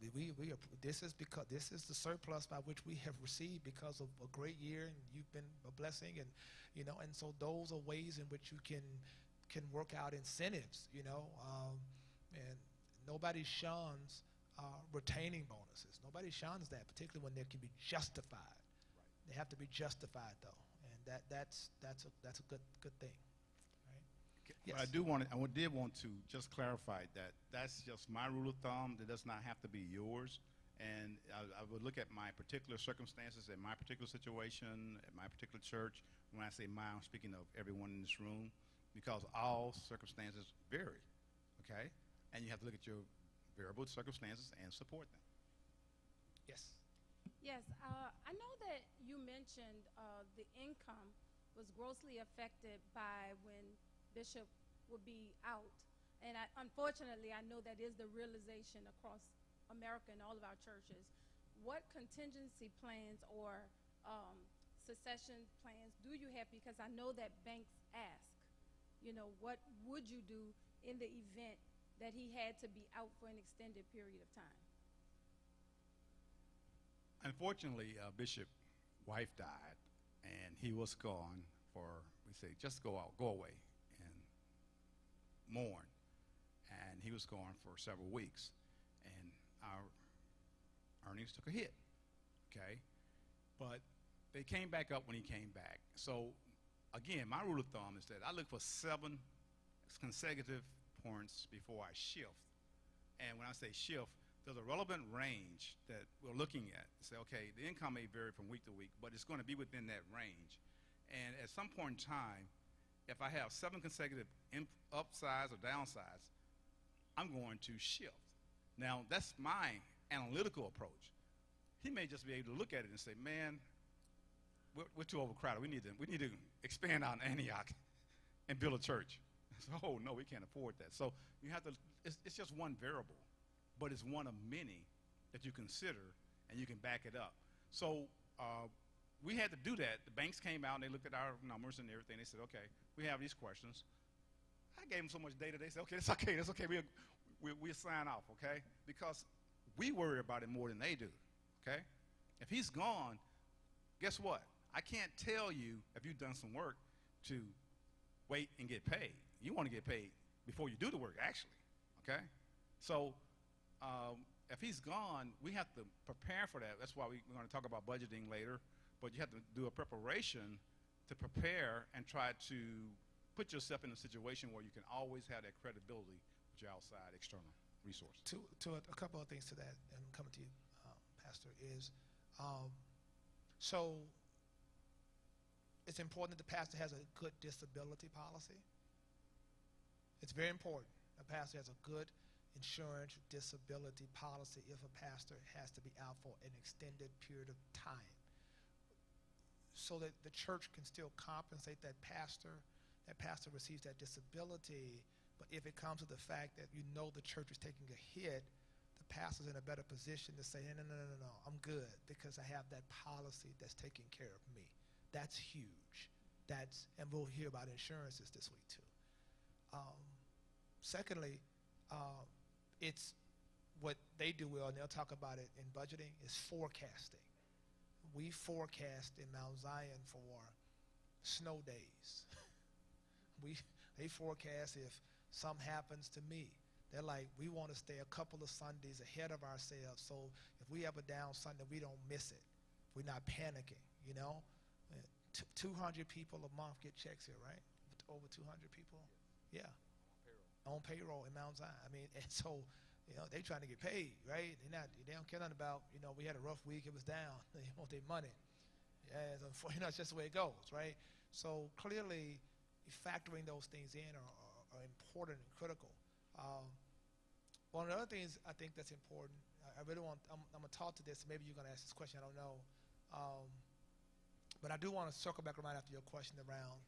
Speaker 2: this is the surplus by which we have received because of a great year, and you've been a blessing, and and so those are ways in which you can work out incentives, and nobody shuns retaining bonuses. Nobody shuns that, particularly when they can be justified. Right. They have to be justified, though, and that's a good thing. Right? Yes.
Speaker 3: But I did want to just clarify that that's just my rule of thumb. That does not have to be yours. And I would look at my particular circumstances, at my particular situation, at my particular church. When I say mine, I'm speaking of everyone in this room, because all circumstances vary, okay? And you have to look at your variable circumstances and support them.
Speaker 2: Yes.
Speaker 7: Yes, I know that you mentioned the income was grossly affected by when Bishop would be out. And unfortunately, I know that is the realization across America and all of our churches. What contingency plans or succession plans do you have? Because I know that banks ask, what would you do in the event that he had to be out for an extended period of time?
Speaker 3: Unfortunately, Bishop's wife died, and he was gone for, we say, just go out, go away, and mourn. And he was gone for several weeks, and our earnings took a hit, okay? But they came back up when he came back. So, again, my rule of thumb is that I look for 7 consecutive points before I shift. And when I say shift, there's a relevant range that we're looking at. Say, okay, the income may vary from week to week, but it's going to be within that range. And at some point in time, if I have 7 consecutive upsides or downsides, I'm going to shift. Now, that's my analytical approach. He may just be able to look at it and say, man, we're too overcrowded. We need to expand out in Antioch and build a church. So, oh, no, we can't afford that. So you have to, it's just one variable, but it's one of many that you consider, and you can back it up. So we had to do that. The banks came out, and they looked at our numbers and everything. They said, okay, we have these questions. I gave them so much data, they said, okay, that's okay. We'll sign off, okay? Because we worry about it more than they do, okay? If he's gone, guess what? I can't tell you if you've done some work to wait and get paid. You want to get paid before you do the work, actually, okay? So if he's gone, we have to prepare for that. That's why we're going to talk about budgeting later, but you have to do a preparation to prepare and try to put yourself in a situation where you can always have that credibility with your outside external resources.
Speaker 2: To a couple of things to that, and I'm coming to you, Pastor, is so it's important that the pastor has a good disability policy. It's very important. A pastor has a good insurance disability policy if a pastor has to be out for an extended period of time, so that the church can still compensate that pastor receives that disability. But if it comes to the fact that you know the church is taking a hit, the pastor's in a better position to say, no, I'm good because I have that policy that's taking care of me. That's huge. And we'll hear about insurances this week too. Secondly, it's what they do well, and they'll talk about it in budgeting, is forecasting. We forecast in Mount Zion for snow days. They forecast if something happens to me. They're like, we want to stay a couple of Sundays ahead of ourselves, so if we have a down Sunday, we don't miss it. We're not panicking, you know? 200 people a month get checks here, right? Over 200 people? Yeah. On payroll in Mount Zion. I mean, and so, you know, they trying to get paid, right? They don't care nothing about, you know, we had a rough week, it was down. They want their money. Yeah, it's just the way it goes, right? So clearly, factoring those things in are important and critical. One of the other things I think that's important, I really want, I'm going to talk to this, maybe you're going to ask this question, I don't know. But I do want to circle back around after your question around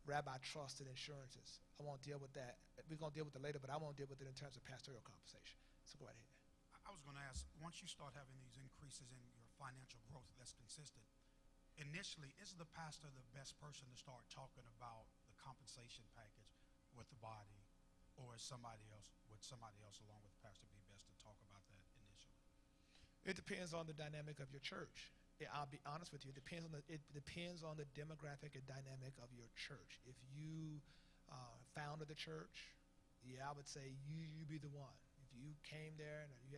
Speaker 2: rabbi trust and insurances. I won't deal with that. We're going to deal with it later, but I won't deal with it in terms of pastoral compensation. So go right ahead.
Speaker 8: I was going to ask, once you start having these increases in your financial growth that's consistent, initially, is the pastor the best person to start talking about the compensation package with the body, or is somebody else along with the pastor be best to talk about that initially?
Speaker 2: It depends on the dynamic of your church. I'll be honest with you. It depends on the demographic and dynamic of your church. If you founded the church, I would say you be the one. If you came there and you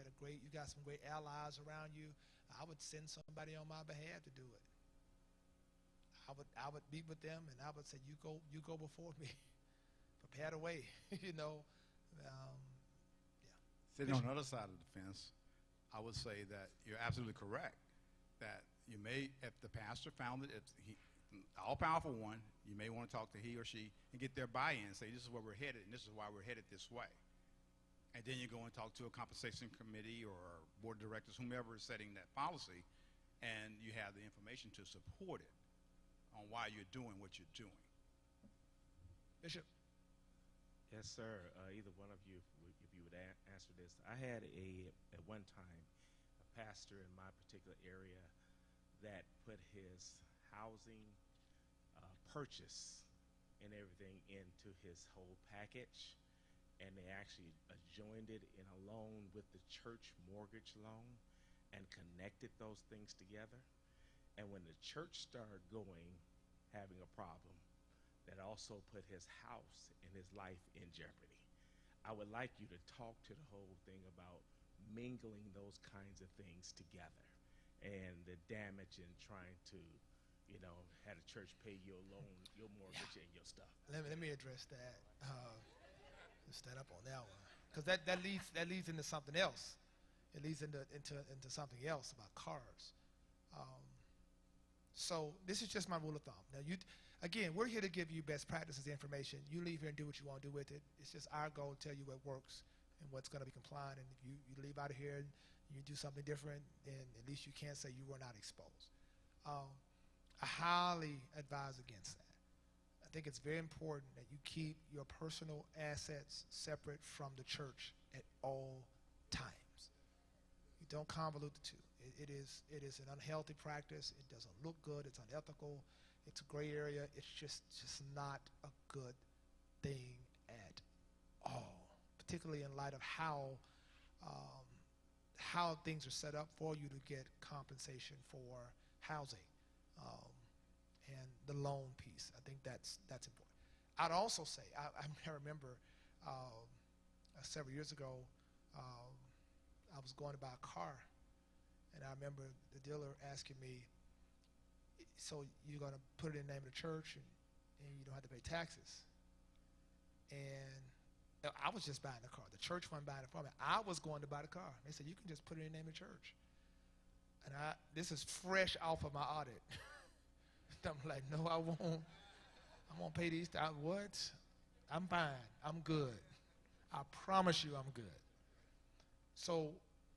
Speaker 2: got some great allies around you, I would send somebody on my behalf to do it. I would meet with them and I would say, you go before me. Prepare the way, you know. Yeah.
Speaker 3: Sitting on the other side of the fence, I would say that you're absolutely correct. That you may, if the pastor found it, if he, all-powerful one, you may want to talk to he or she and get their buy-in, say this is where we're headed and this is why we're headed this way. And then you go and talk to a compensation committee or board of directors, whomever is setting that policy, and you have the information to support it on why you're doing what you're doing.
Speaker 2: Bishop.
Speaker 9: Yes, sir. Either one of you, if you would answer this. I had at one time, pastor in my particular area that put his housing purchase and everything into his whole package, and they actually joined it in a loan with the church mortgage loan and connected those things together. And when the church started having a problem, that also put his house and his life in jeopardy. I would like you to talk to the whole thing about mingling those kinds of things together and the damage in trying to, have the church pay your loan, your mortgage, and your stuff.
Speaker 2: Let me address that. Stand up on that one, because that leads into something else. It leads into something else about cars. So this is just my rule of thumb. Now Again, we're here to give you best practices information. You leave here and do what you want to do with it. It's just our goal to tell you what works and what's going to be compliant. And if you leave out of here and you do something different, then at least you can't say you were not exposed. I highly advise against that. I think it's very important that you keep your personal assets separate from the church at all times. You don't convolute the two. It is an unhealthy practice. It doesn't look good. It's unethical. It's a gray area. It's just not a good thing at all, particularly in light of how things are set up for you to get compensation for housing and the loan piece. I think that's important. I'd also say, I remember several years ago, I was going to buy a car, and I remember the dealer asking me, so you're going to put it in the name of the church and you don't have to pay taxes. And I was just buying the car. The church wasn't buying it for me. I was going to buy the car. They said, you can just put it in the name of the church. And this is fresh off of my audit. I'm like, no, I won't. I won't pay these. What? I'm fine. I'm good. I promise you I'm good. So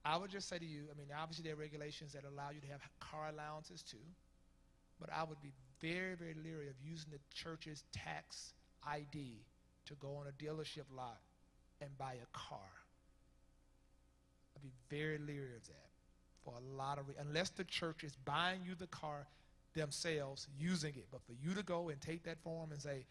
Speaker 2: I would just say to you, I mean, obviously there are regulations that allow you to have car allowances too, but I would be very, very leery of using the church's tax ID to go on a dealership lot and buy a car. I'd be very leery of that for a lot of reasons, unless the church is buying you the car themselves, using it. But for you to go and take that form and say,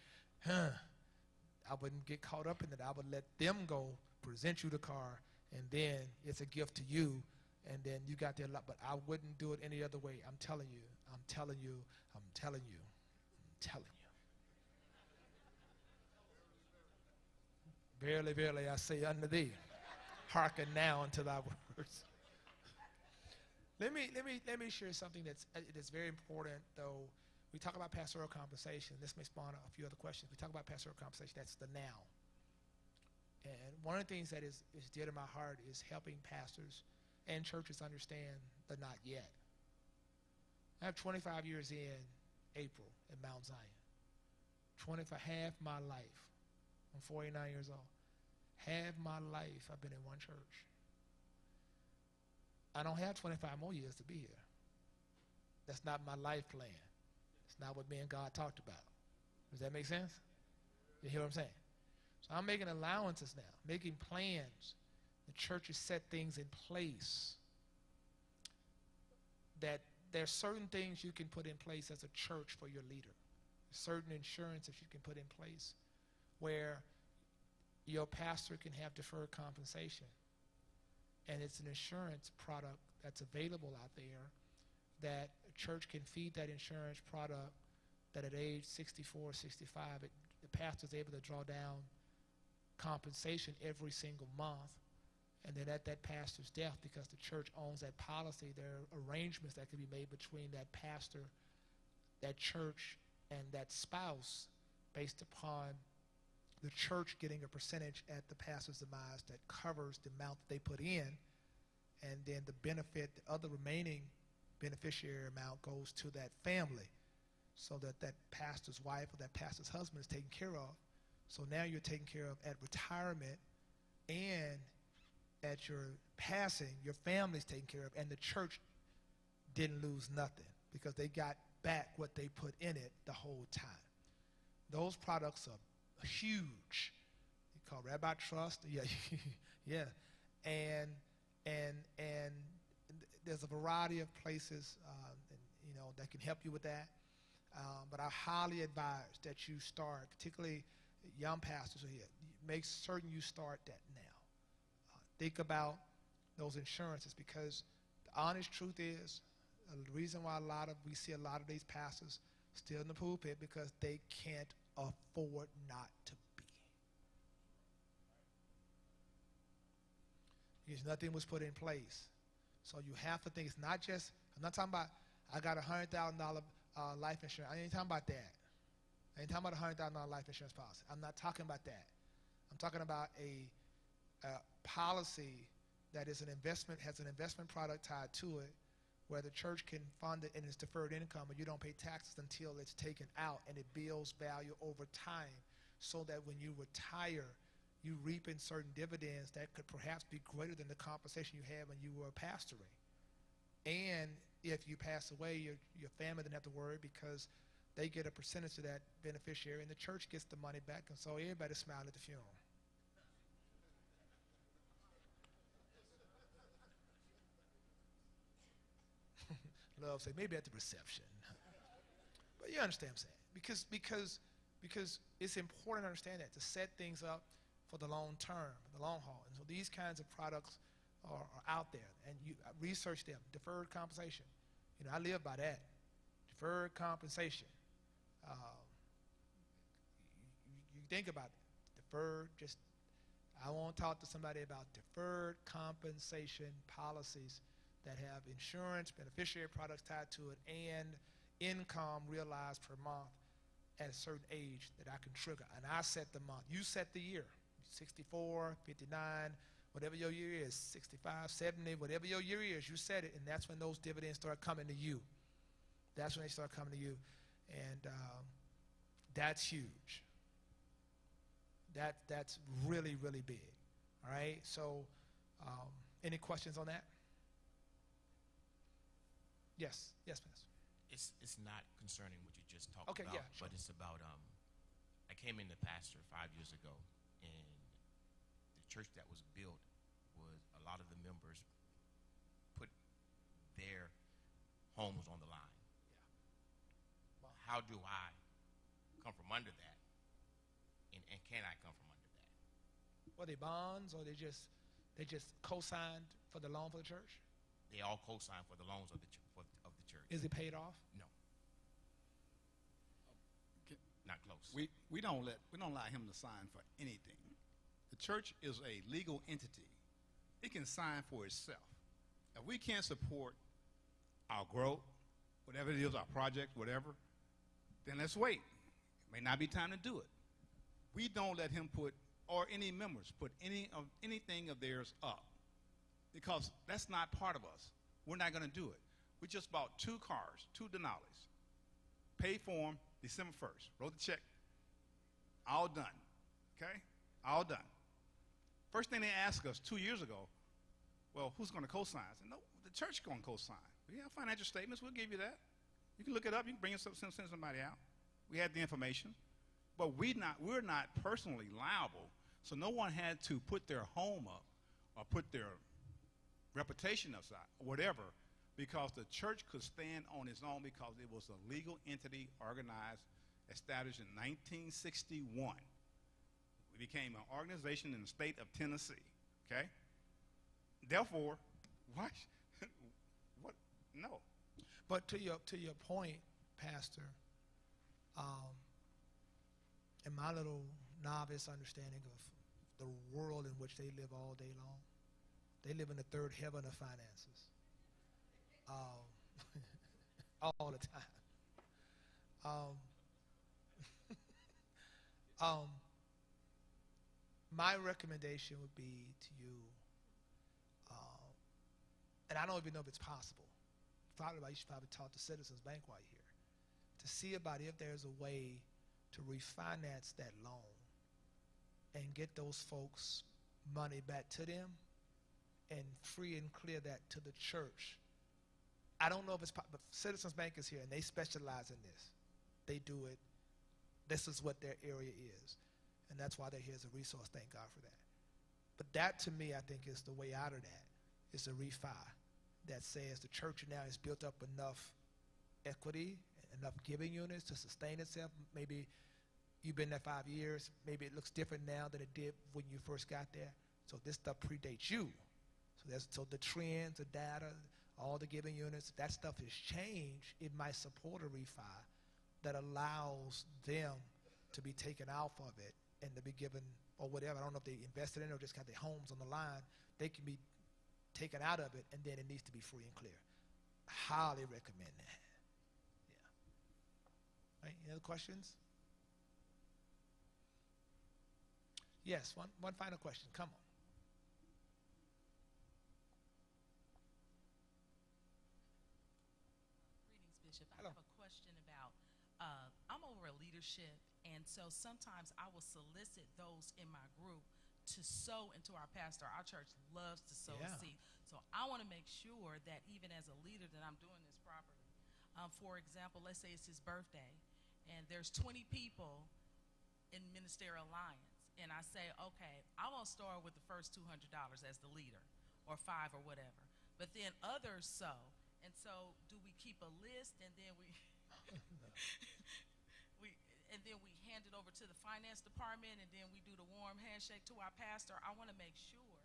Speaker 2: I wouldn't get caught up in it. I would let them go present you the car, and then it's a gift to you, and then you got their lot. But I wouldn't do it any other way. I'm telling you. I'm telling you. I'm telling you. I'm telling you. Verily, verily, I say unto thee, hearken now unto thy words. Let me share something that's very important, though. We talk about pastoral compensation. This may spawn a few other questions. We talk about pastoral compensation. That's the now. And one of the things that is dear to my heart is helping pastors and churches understand the not yet. I have 25 years in April at Mount Zion. 25, half my life. I'm 49 years old. Half my life I've been in one church. I don't have 25 more years to be here. That's not my life plan. It's not what me and God talked about. Does that make sense? You hear what I'm saying? So I'm making allowances now, making plans. The church has set things in place that there's certain things you can put in place as a church for your leader. Certain insurances you can put in place where your pastor can have deferred compensation. And it's an insurance product that's available out there that a church can feed that insurance product that at age 64, 65, the pastor's able to draw down compensation every single month. And then at that pastor's death, because the church owns that policy, there are arrangements that can be made between that pastor, that church, and that spouse based upon the church getting a percentage at the pastor's demise that covers the amount that they put in, and then the benefit, the other remaining beneficiary amount goes to that family so that that pastor's wife or that pastor's husband is taken care of. So now you're taken care of at retirement, and at your passing, your family's taken care of, and the church didn't lose nothing because they got back what they put in it the whole time. Those products are huge. They call Rabbi Trust. Yeah, yeah. And there's a variety of places that can help you with that. But I highly advise that you start, particularly young pastors who are here, make certain you start that now. Think about those insurances, because the honest truth is the reason why we see a lot of these pastors still in the pulpit because they can't afford not to be. Because nothing was put in place. So you have to think, it's not just, I'm not talking about, I got a $100,000 life insurance. I ain't talking about that. I ain't talking about a $100,000 life insurance policy. I'm not talking about that. I'm talking about a policy that is an investment, has an investment product tied to it, where the church can fund it in its deferred income, and you don't pay taxes until it's taken out, and it builds value over time, so that when you retire, you reap in certain dividends that could perhaps be greater than the compensation you had when you were pastoring. And if you pass away, your family doesn't have to worry because they get a percentage of that beneficiary, and the church gets the money back, and so everybody's smiling at the funeral. Love say maybe at the reception, but you understand what I'm saying, because it's important to understand that, to set things up for the long term, the long haul. And so these kinds of products are out there, and you research them. Deferred compensation, I live by that. Deferred compensation. You think about it. Deferred. I want to talk to somebody about deferred compensation policies that have insurance, beneficiary products tied to it, and income realized per month at a certain age that I can trigger. And I set the month. You set the year. 64, 59, whatever your year is, 65, 70, whatever your year is, you set it, and that's when those dividends start coming to you. That's when they start coming to you. And that's huge. That's really, really big. All right? So any questions on that? Yes, Pastor.
Speaker 10: It's not concerning what you just talked
Speaker 2: about, yeah, sure.
Speaker 10: But it's about, I came in the pastor 5 years ago, and the church that was built was a lot of the members put their homes on the line. Yeah. Wow. How do I come from under that, and can I come from under that?
Speaker 2: Were they bonds, or they just co-signed for the loan for the church?
Speaker 10: They all co-signed for the loans of the church.
Speaker 2: Is it paid off?
Speaker 10: No. Not close.
Speaker 3: We don't allow him to sign for anything. The church is a legal entity. It can sign for itself. If we can't support our growth, whatever it is, our project, whatever, then let's wait. It may not be time to do it. We don't let him or any members put anything of theirs up, because that's not part of us. We're not going to do it. We just bought 2 cars, 2 Denali's. Paid for them December 1st. Wrote the check. All done. Okay? All done. First thing they asked us 2 years ago, well, who's going to co-sign? I said, no, the church is going to co-sign. We have financial statements. We'll give you that. You can look it up. You can bring send somebody out. We had the information. But we're not personally liable, so no one had to put their home up or put their reputation aside or whatever, because the church could stand on its own, because it was a legal entity organized, established in 1961. We became an organization in the state of Tennessee, okay? Therefore, what? No.
Speaker 2: But to your point, Pastor, in my little novice understanding of the world in which they live all day long, they live in the third heaven of finances. All the time. My recommendation would be to you, and I don't even know if it's possible. You should probably talk to Citizens Bank while you're here, to see about if there's a way to refinance that loan and get those folks money back to them and free and clear that to the church. I don't know if it's possible, but Citizens Bank is here, and they specialize in this. They do it. This is what their area is, and that's why they're here as a resource. Thank God for that. But that, to me, I think is the way out of that, is a refi that says the church now has built up enough equity, enough giving units to sustain itself. Maybe you've been there 5 years. Maybe it looks different now than it did when you first got there. So this stuff predates you. So the trends, the data, all the giving units, that stuff has changed. It might support a refi that allows them to be taken off of it and to be given, or whatever. I don't know if they invested in it or just got their homes on the line. They can be taken out of it, and then it needs to be free and clear. Highly recommend that. Yeah. Right, any other questions? Yes, one final question. Come on.
Speaker 11: 10 leadership, and so sometimes I will solicit those in my group to sow into our pastor. Our church loves to sow a seed. So I want to make sure that even as a leader that I'm doing this properly. For example, let's say it's his birthday, and there's 20 people in Ministerial Alliance, and I say, okay, I won't start with the first $200 as the leader, or 5 or whatever. But then others sow. And so do we keep a list, and then we we hand it over to the finance department, and then we do the warm handshake to our pastor? I want to make sure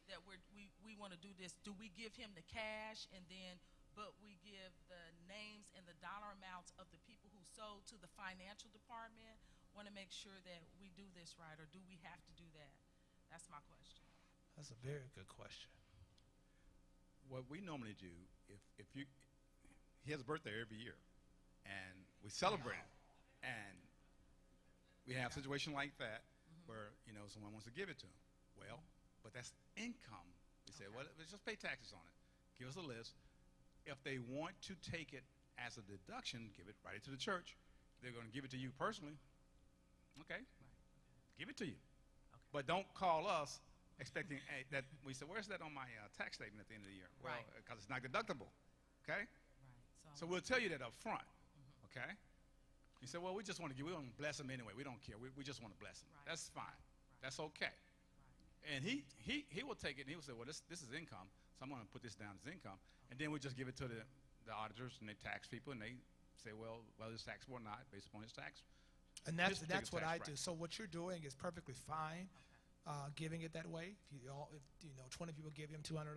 Speaker 11: that we want to do this. Do we give him the cash, and then but we give the names and the dollar amounts of the people who sold to the financial department? Want to make sure that we do this right, or do we have to do that? That's my question.
Speaker 2: That's a very good question.
Speaker 3: What we normally do, if he has a birthday every year, and we celebrate it, and we have a situation like that where someone wants to give it to him. Well, but that's income. We say, well, let's just pay taxes on it. Give us a list. If they want to take it as a deduction, give it right to the church. They're going to give it to you personally. Okay, give it to you. Okay. But don't call us expecting that we say, where's that on my tax statement at the end of the year? Well, because it's not deductible. Okay?
Speaker 11: Right.
Speaker 3: So we'll tell you that up front. Okay? You say, well, we just want to want to bless them anyway. We don't care. We just want to bless them. Right. That's fine. Right. That's okay. Right. And he will take it, and he will say, well, this is income, so I'm going to put this down as income. And then we just give it to the auditors and the tax people, and they say, well, it's taxable or not based upon his tax.
Speaker 2: And that's what I do. So what you're doing is perfectly fine, giving it that way. If 20 people give him $200,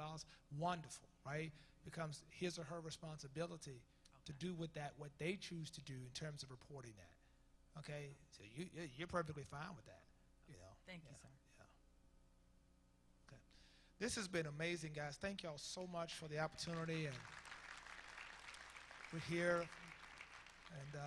Speaker 2: wonderful, right? Becomes his or her responsibility to do what they choose to do in terms of reporting that. Okay, so you're perfectly fine with that.
Speaker 11: Thank you, sir.
Speaker 2: Yeah. Okay, this has been amazing, guys. Thank y'all so much for the opportunity, and we're here, and.